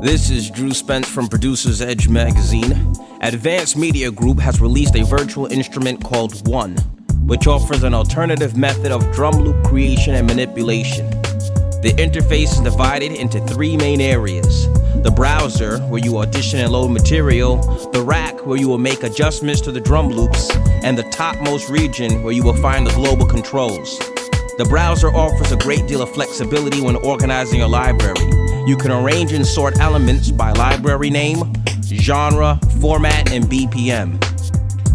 This is Drew Spence from Producer's Edge magazine. Advanced Media Group has released a virtual instrument called One, which offers an alternative method of drum loop creation and manipulation. The interface is divided into three main areas: the browser, where you audition and load material; the rack, where you will make adjustments to the drum loops; and the topmost region, where you will find the global controls. The browser offers a great deal of flexibility when organizing your library. You can arrange and sort elements by library name, genre, format, and BPM.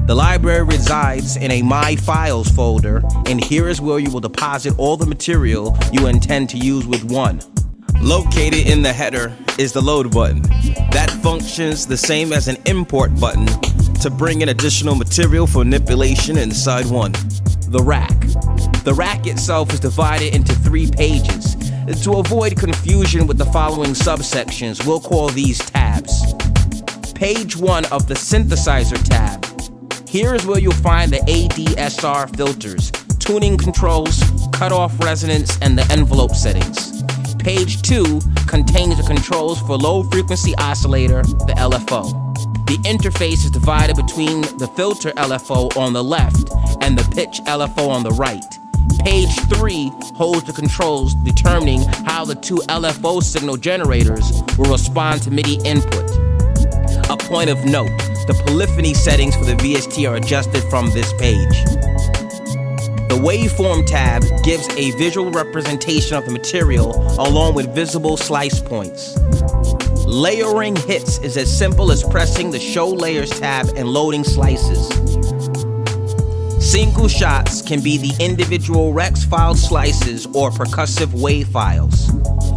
The library resides in a My Files folder, and here is where you will deposit all the material you intend to use with One. Located in the header is the load button. That functions the same as an import button to bring in additional material for manipulation inside One. The rack. The rack itself is divided into 3 pages. To avoid confusion with the following subsections, we'll call these tabs. Page 1 of the synthesizer tab. Here is where you'll find the ADSR filters, tuning controls, cutoff resonance, and the envelope settings. Page 2 contains the controls for low frequency oscillator, the LFO. The interface is divided between the filter LFO on the left and the pitch LFO on the right. Page 3 holds the controls determining how the 2 LFO signal generators will respond to MIDI input. A point of note, the polyphony settings for the VST are adjusted from this page. The waveform tab gives a visual representation of the material along with visible slice points. Layering hits is as simple as pressing the Show Layers tab and loading slices. Single shots can be the individual Rex file slices or percussive wave files.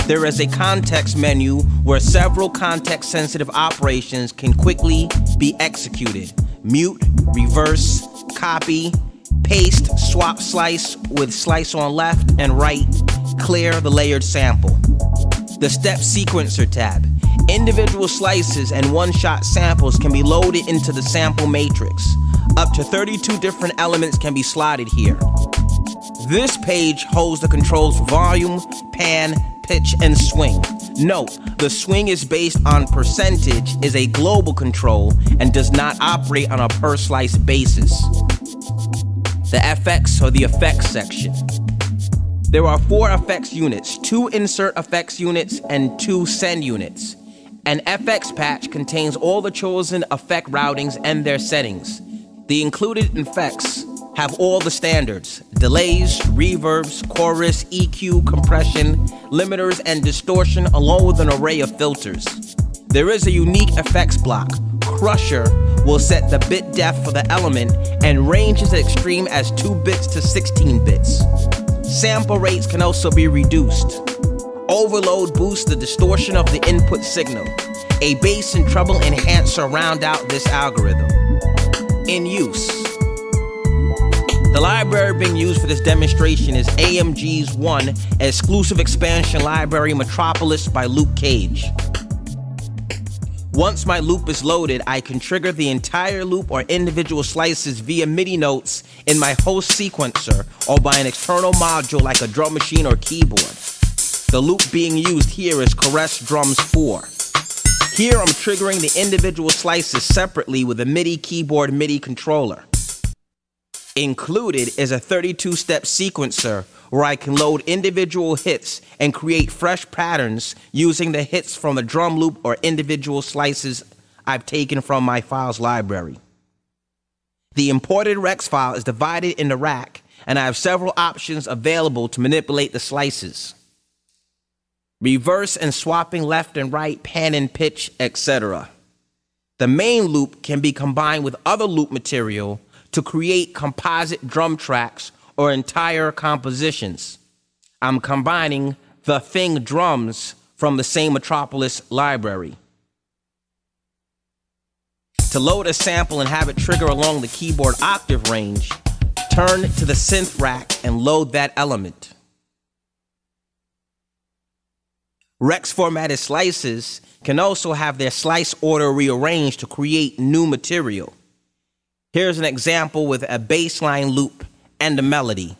There is a context menu where several context-sensitive operations can quickly be executed: mute, reverse, copy, paste, swap slice with slice on left and right, clear the layered sample. The step sequencer tab. Individual slices and one-shot samples can be loaded into the sample matrix. Up to 32 different elements can be slotted here. This page holds the controls for volume, pan, pitch, and swing. Note, the swing is based on percentage, is a global control, and does not operate on a per slice basis. The FX, or the effects section. There are 4 effects units, 2 insert effects units, and 2 send units. An FX patch contains all the chosen effect routings and their settings. The included effects have all the standards: delays, reverbs, chorus, EQ, compression, limiters, and distortion, along with an array of filters. There is a unique effects block. Crusher will set the bit depth for the element and range is extreme as 2 bits to 16 bits. Sample rates can also be reduced. Overload boosts the distortion of the input signal. A bass and treble enhancer round out this algorithm. In use. The library being used for this demonstration is AMG's One exclusive expansion library, Metropolis by Luke Cage. Once my loop is loaded, I can trigger the entire loop or individual slices via MIDI notes in my host sequencer or by an external module like a drum machine or keyboard. The loop being used here is Caress Drums 4. Here I'm triggering the individual slices separately with a MIDI keyboard MIDI controller. Included is a 32-step sequencer where I can load individual hits and create fresh patterns using the hits from the drum loop or individual slices I've taken from my files library. The imported Rex file is divided in the rack, and I have several options available to manipulate the slices: reverse and swapping left and right, pan and pitch, etc. The main loop can be combined with other loop material to create composite drum tracks or entire compositions. I'm combining the Thing drums from the same Metropolis library. To load a sample and have it trigger along the keyboard octave range, turn to the synth rack and load that element. Rex formatted slices can also have their slice order rearranged to create new material. Here's an example with a bass line loop and a melody.